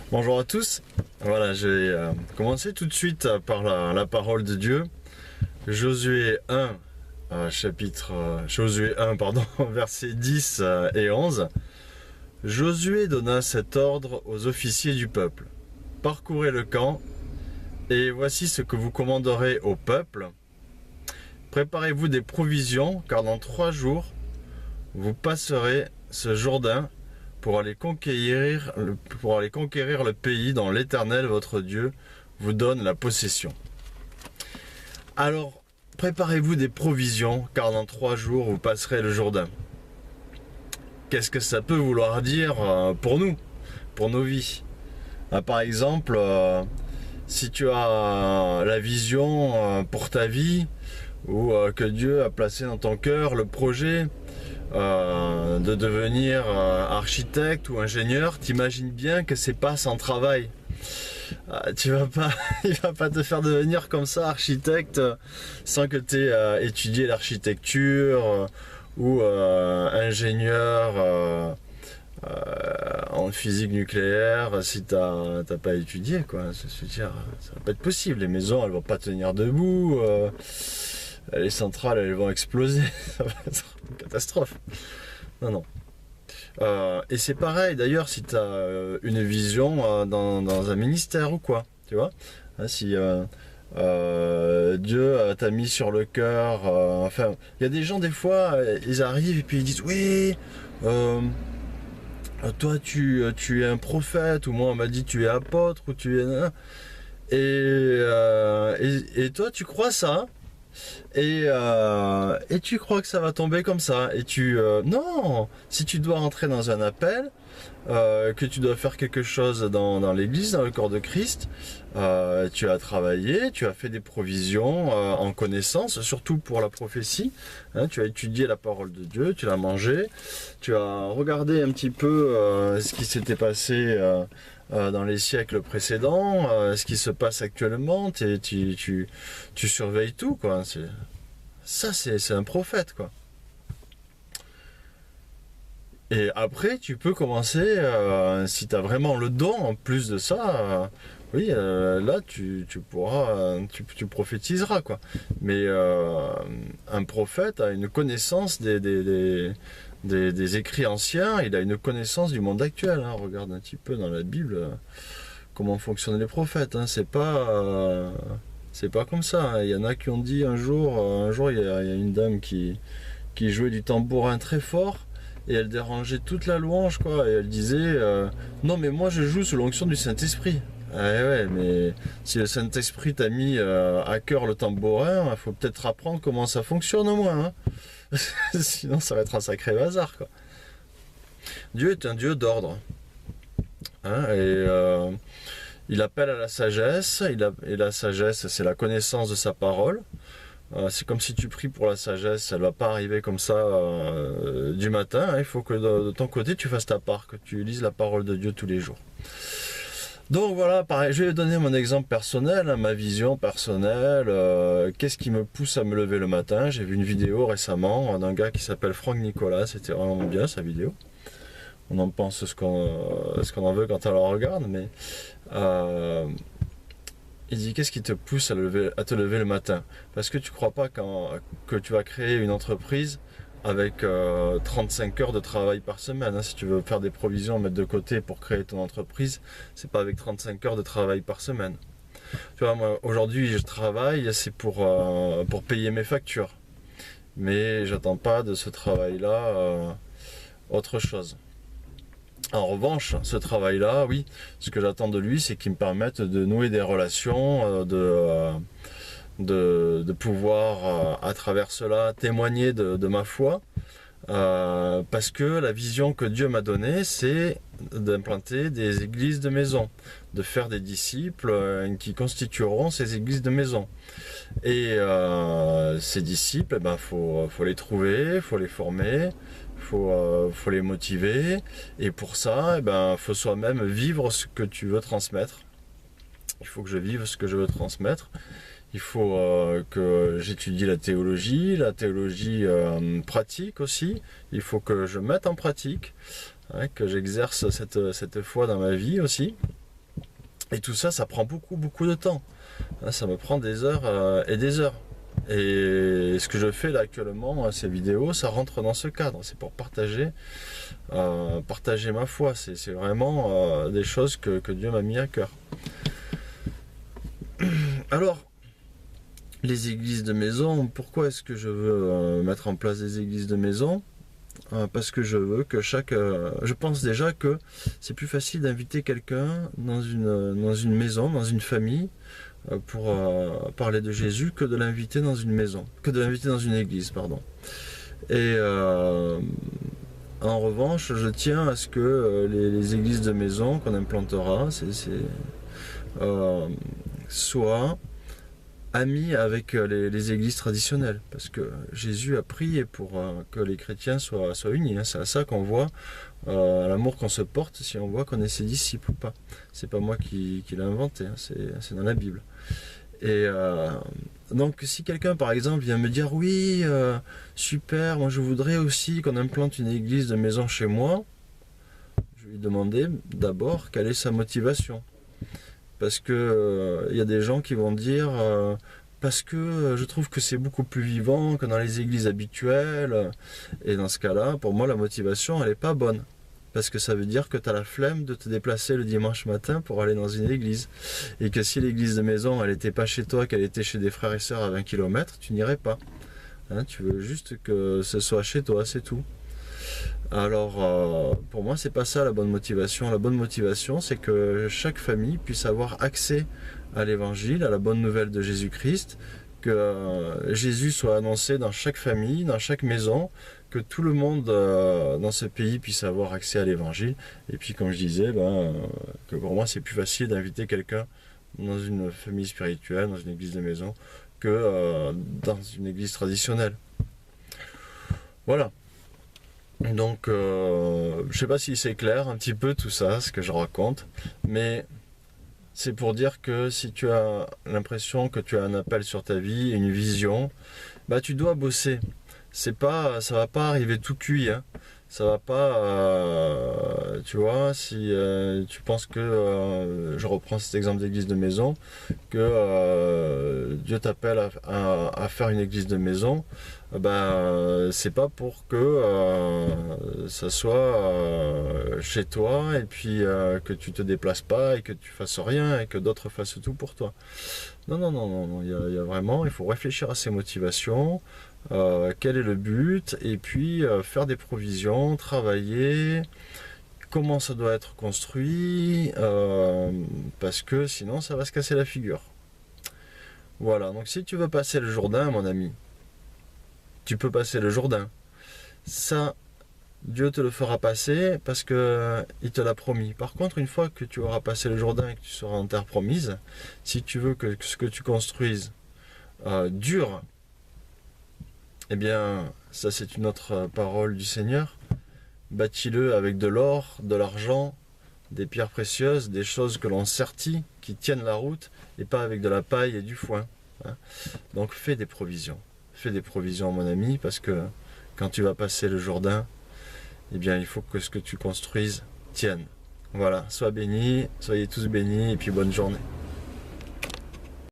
Bonjour à tous. Voilà, je vais commencer tout de suite par la parole de Dieu. Josué 1, Josué 1, pardon, versets 10 et 11. Josué donna cet ordre aux officiers du peuple. Parcourez le camp, et voici ce que vous commanderez au peuple. Préparez-vous des provisions, car dans 3 jours, vous passerez ce Jourdain pour aller conquérir le pays dont l'Éternel, votre Dieu, vous donne la possession. Alors, préparez-vous des provisions, car dans 3 jours, vous passerez le Jourdain. Qu'est-ce que ça peut vouloir dire pour nous, pour nos vies? Par exemple, si tu as la vision pour ta vie, ou que Dieu a placé dans ton cœur le projet de devenir architecte ou ingénieur, t'imagines bien que c'est pas sans travail. Il va pas te faire devenir comme ça architecte sans que tu aies étudié l'architecture ou ingénieur en physique nucléaire si t'as pas étudié, quoi. C'est-à-dire, ça va pas être possible. Les maisons, elles vont pas tenir debout. Les centrales, elles vont exploser. Ça va être une catastrophe. Non. Et c'est pareil d'ailleurs si tu as une vision dans un ministère ou quoi, tu vois. Si Dieu t'a mis sur le cœur, enfin, il y a des gens des fois, ils arrivent et puis ils disent oui, toi tu es un prophète, ou moi on m'a dit tu es apôtre, ou tu es... Et toi tu crois ça? Et tu crois que ça va tomber comme ça. Et non, si tu dois rentrer dans un appel, que tu dois faire quelque chose dans l'église, dans le corps de Christ, tu as travaillé, tu as fait des provisions en connaissance, surtout pour la prophétie. Tu as étudié la parole de Dieu, tu l'as mangé, tu as regardé un petit peu ce qui s'était passé dans les siècles précédents, ce qui se passe actuellement, tu surveilles tout, quoi. C'est un prophète, quoi. Et après, tu peux commencer, si tu as vraiment le don, en plus de ça, oui, là, tu pourras, tu prophétiseras, quoi. Mais un prophète a une connaissance des écrits anciens, il a une connaissance du monde actuel. Regarde un petit peu dans la Bible comment fonctionnent les prophètes. C'est pas comme ça. Il y en a qui ont dit un jour, il y a une dame qui jouait du tambourin très fort. Et elle dérangeait toute la louange, quoi. Et elle disait non, mais moi je joue sous l'onction du Saint-Esprit. Ouais, mais si le Saint-Esprit t'a mis à cœur le tambourin, il faut peut-être apprendre comment ça fonctionne au moins. Sinon, ça va être un sacré bazar, quoi. Dieu est un Dieu d'ordre. Il appelle à la sagesse. Et la sagesse, c'est la connaissance de sa parole. C'est comme si tu pries pour la sagesse, elle va pas arriver comme ça du matin. Il faut que de ton côté tu fasses ta part, que tu lises la parole de Dieu tous les jours. Donc voilà, pareil, je vais donner mon exemple personnel, ma vision personnelle. Qu'est-ce qui me pousse à me lever le matin? J'ai vu une vidéo récemment d'un gars qui s'appelle Franck Nicolas, c'était vraiment bien sa vidéo. On en pense ce qu'on en veut quand on la regarde, mais il dit qu'est-ce qui te pousse à te lever le matin? Parce que tu crois pas que tu vas créer une entreprise avec 35 heures de travail par semaine. Si tu veux faire des provisions, mettre de côté pour créer ton entreprise, c'est pas avec 35 heures de travail par semaine. Tu vois, moi aujourd'hui je travaille, c'est pour payer mes factures. Mais j'attends pas de ce travail-là autre chose. En revanche, ce travail-là, oui, ce que j'attends de lui, c'est qu'il me permette de nouer des relations, de pouvoir, à travers cela, témoigner de ma foi. Parce que la vision que Dieu m'a donnée, c'est d'implanter des églises de maison, de faire des disciples qui constitueront ces églises de maison. Et ces disciples, faut les trouver, faut les former, faut les motiver, et pour ça, faut soi-même vivre ce que tu veux transmettre. Il faut que je vive ce que je veux transmettre. Il faut que j'étudie la théologie pratique aussi. Il faut que je mette en pratique, que j'exerce cette foi dans ma vie aussi. Et tout ça, ça prend beaucoup de temps. Hein, ça me prend des heures et des heures. Et ce que je fais là actuellement, ces vidéos, ça rentre dans ce cadre. C'est pour partager ma foi. C'est vraiment des choses que Dieu m'a mis à cœur. Alors, les églises de maison, pourquoi est-ce que je veux mettre en place des églises de maison? Parce que je veux que je pense déjà que c'est plus facile d'inviter quelqu'un dans une maison, dans une famille, pour parler de Jésus, que de l'inviter dans une maison, que de l'inviter dans une église, pardon. Et en revanche, je tiens à ce que les églises de maison qu'on implantera, soient amis avec les églises traditionnelles, parce que Jésus a prié pour que les chrétiens soient unis. Hein. C'est à ça qu'on voit à l'amour qu'on se porte, si on voit qu'on est ses disciples ou pas. C'est pas moi qui l'ai inventé, hein. C'est dans la Bible. Et donc si quelqu'un par exemple vient me dire oui, super, moi je voudrais aussi qu'on implante une église de maison chez moi, je vais lui demander d'abord quelle est sa motivation. Parce que y a des gens qui vont dire parce que je trouve que c'est beaucoup plus vivant que dans les églises habituelles. Et dans ce cas-là, pour moi, la motivation, elle n'est pas bonne. Parce que ça veut dire que tu as la flemme de te déplacer le dimanche matin pour aller dans une église. Et que si l'église de maison, elle n'était pas chez toi, qu'elle était chez des frères et sœurs à 20 km, tu n'irais pas. Hein, tu veux juste que ce soit chez toi, c'est tout. Alors, pour moi, c'est pas ça la bonne motivation. La bonne motivation, c'est que chaque famille puisse avoir accès à l'évangile, à la bonne nouvelle de Jésus-Christ, que Jésus soit annoncé dans chaque famille, dans chaque maison, que tout le monde dans ce pays puisse avoir accès à l'évangile. Et puis, comme je disais, que pour moi, c'est plus facile d'inviter quelqu'un dans une famille spirituelle, dans une église de maison, que dans une église traditionnelle. Voilà. Donc, je sais pas si c'est clair un petit peu tout ça, ce que je raconte, mais c'est pour dire que si tu as l'impression que tu as un appel sur ta vie, une vision, tu dois bosser. Ça va pas arriver tout cuit, hein. Ça va pas, tu vois, si tu penses que, je reprends cet exemple d'église de maison, que Dieu t'appelle à faire une église de maison, c'est pas pour que ça soit chez toi et puis que tu te déplaces pas et que tu fasses rien et que d'autres fassent tout pour toi. Non, il y a vraiment, il faut réfléchir à ses motivations. Quel est le but, et puis faire des provisions, travailler, comment ça doit être construit, parce que sinon ça va se casser la figure. Voilà, donc si tu veux passer le Jourdain, mon ami, tu peux passer le Jourdain. Ça, Dieu te le fera passer parce que il te l'a promis. Par contre, une fois que tu auras passé le Jourdain et que tu seras en terre promise, si tu veux que ce que tu construises dure, eh bien, ça c'est une autre parole du Seigneur. Bâtis-le avec de l'or, de l'argent, des pierres précieuses, des choses que l'on sertit, qui tiennent la route, et pas avec de la paille et du foin. Hein. Donc fais des provisions. Fais des provisions, mon ami, parce que quand tu vas passer le Jourdain, eh bien, il faut que ce que tu construises tienne. Voilà, sois béni, soyez tous bénis, et puis bonne journée.